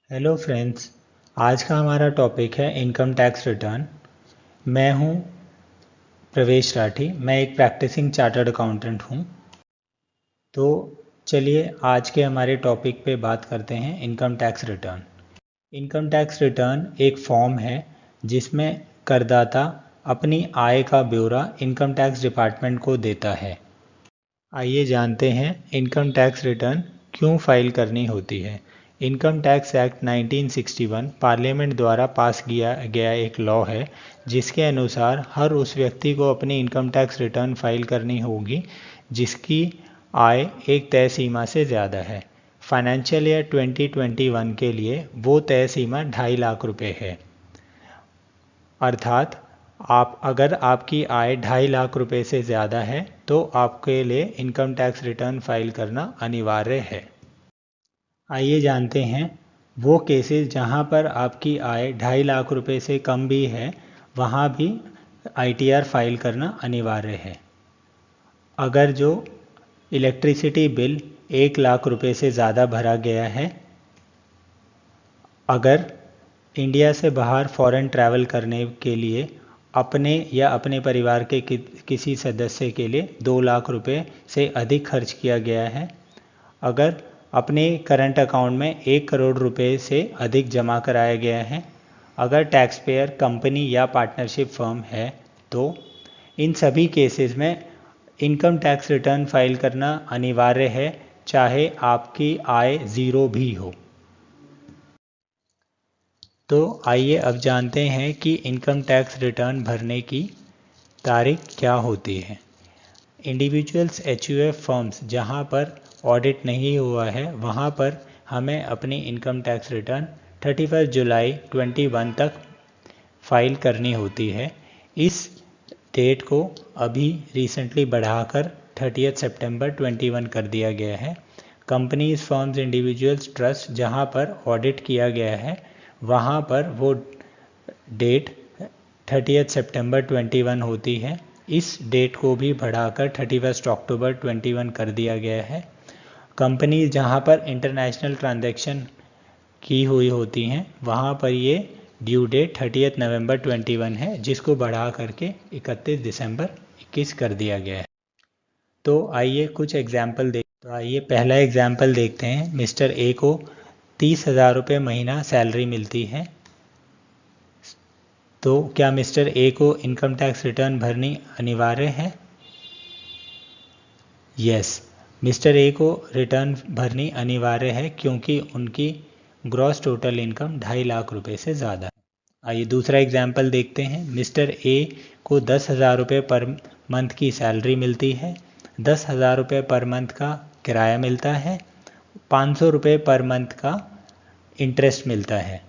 Hello friends. आज का हमारा टॉपिक है इनकम टैक्स रिटर्न। मैं हूं प्रवेश राठी। मैं एक प्रैक्टिसिंग चार्टर्ड अकाउंटेंट हूं। तो चलिए आज के हमारे टॉपिक पे बात करते हैं income tax return. Income tax return एक फॉर्म है जिसमें करदाता अपनी आय का ब्यौरा इनकम टैक्स डिपार्टमेंट को देता है। आइए जानते हैं इनकम टैक्स रिटर्न क्यों फाइल करनी होती है। इनकम टैक्स एक्ट 1961 पार्लियामेंट द्वारा पास किया गया एक लॉ है जिसके अनुसार हर उस व्यक्ति को अपनी इनकम टैक्स रिटर्न फाइल करनी होगी जिसकी आय एक तय सीमा से ज़्यादा है। फाइनेंशियल ईयर 2021 के लिए वो तय सीमा 2.5 लाख रुपए है। अर्थात अगर आपकी आय 2.5 लाख रुपए से ज़्यादा है तो आपके लिए इनकम टैक्स रिटर्न फाइल करना अनिवार्य है। आइए जानते हैं वो केसेस जहां पर आपकी आय 2.5 लाख रुपए से कम भी है, वहां भी आईटीआर फाइल करना अनिवार्य है। अगर जो इलेक्ट्रिसिटी बिल 1 लाख रुपए से ज़्यादा भरा गया है, अगर इंडिया से बाहर फॉरेन ट्रैवल करने के लिए अपने या अपने परिवार के किसी सदस्य के लिए 2 लाख रुपए से अधिक खर्च किया गया है, अगर अपने करंट अकाउंट में 1 करोड़ रुपए से अधिक जमा कराया गया है, अगर टैक्स पेयर कंपनी या पार्टनरशिप फर्म है, तो इन सभी केसेस में इनकम टैक्स रिटर्न फाइल करना अनिवार्य है, चाहे आपकी आय ज़ीरो भी हो। तो आइए अब जानते हैं कि इनकम टैक्स रिटर्न भरने की तारीख क्या होती है। इंडिविजुअल्स एचयूएफ फर्म्स जहां पर ऑडिट नहीं हुआ है वहां पर हमें अपनी इनकम टैक्स रिटर्न 31 जुलाई 21 तक फाइल करनी होती है। इस डेट को अभी रिसेंटली बढ़ाकर 30 सितंबर 21 कर दिया गया है। कंपनीज फर्म्स इंडिविजुअल्स ट्रस्ट जहां पर ऑडिट किया गया है वहाँ पर वो डेट 30 सितंबर 21 होती है। इस डेट को भी बढ़ाकर 31 अक्टूबर 21 कर दिया गया है। कंपनी जहाँ पर इंटरनेशनल ट्रांजैक्शन की हुई होती हैं वहाँ पर ये ड्यू डेट 30 नवंबर 21 है, जिसको बढ़ा करके 31 दिसंबर 21 कर दिया गया है। तो आइए कुछ एग्जाम्पल आइए पहला एग्जाम्पल देखते हैं। मिस्टर ए को 30,000 रुपये महीना सैलरी मिलती है। तो क्या मिस्टर ए को इनकम टैक्स रिटर्न भरनी अनिवार्य है? यस, मिस्टर ए को रिटर्न भरनी अनिवार्य है क्योंकि उनकी ग्रॉस टोटल इनकम 2.5 लाख रुपए से ज़्यादा है। आइए दूसरा एग्जाम्पल देखते हैं। मिस्टर ए को 10,000 रुपये पर मंथ की सैलरी मिलती है, 10,000 रुपये पर मंथ का किराया मिलता है, 500 रुपये पर मंथ का इंटरेस्ट मिलता है।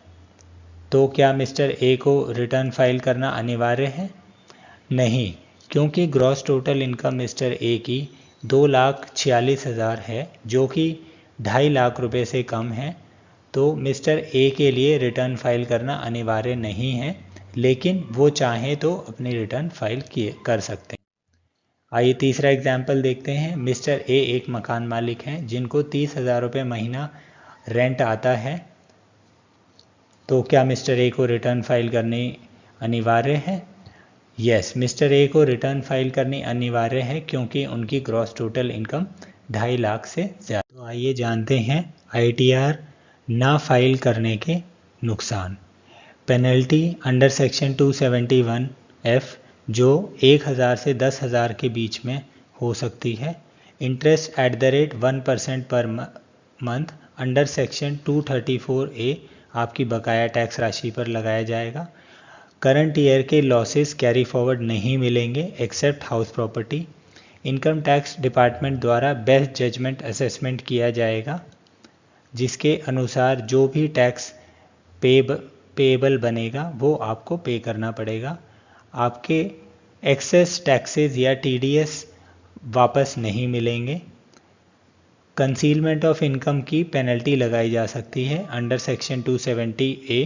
तो क्या मिस्टर ए को रिटर्न फाइल करना अनिवार्य है? नहीं, क्योंकि gross total income mister A की 2,46,000 है जो कि 2.5 लाख रुपए से कम है। तो मिस्टर ए के लिए रिटर्न फाइल करना अनिवार्य नहीं है, लेकिन वो चाहें तो अपनी रिटर्न फाइल कर सकते हैं। आइए तीसरा एग्जाम्पल देखते हैं। मिस्टर ए एक मकान मालिक हैं जिनको 30,000 रुपये महीना रेंट आता है। तो क्या मिस्टर ए को रिटर्न फाइल करनी अनिवार्य है? यस, मिस्टर ए को रिटर्न फाइल करनी अनिवार्य है क्योंकि उनकी ग्रॉस टोटल इनकम 2.5 लाख से ज़्यादा। तो आइए जानते हैं आईटीआर ना फाइल करने के नुकसान। पेनल्टी अंडर सेक्शन 271F जो 1,000 से 10,000 के बीच में हो सकती है। Interest at the rate 1% per month under section 234A आपकी बकाया टैक्स राशि पर लगाया जाएगा। करंट ईयर के लॉसेस कैरी फॉरवर्ड नहीं मिलेंगे except house property. Income tax department द्वारा बेस्ट जजमेंट असेसमेंट किया जाएगा जिसके अनुसार जो भी टैक्स पेएबल बनेगा वो आपको पे करना पड़ेगा। आपके एक्सेस टैक्सेस या टीडीएस वापस नहीं मिलेंगे। कंसीलमेंट ऑफ इनकम की पेनल्टी लगाई जा सकती है अंडर सेक्शन 270A।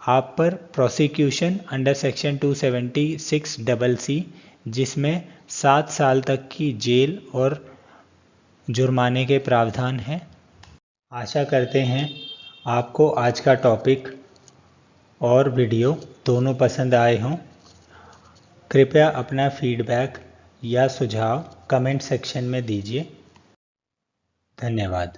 आप पर प्रोसिक्यूशन अंडर सेक्शन 276CC जिसमें 7 साल तक की जेल और जुर्माने के प्रावधान हैं। आशा करते हैं आपको आज का टॉपिक और वीडियो दोनों पसंद आए हों, कृपया अपना फीडबैक या सुझाव कमेंट सेक्शन में दीजिए। धन्यवाद।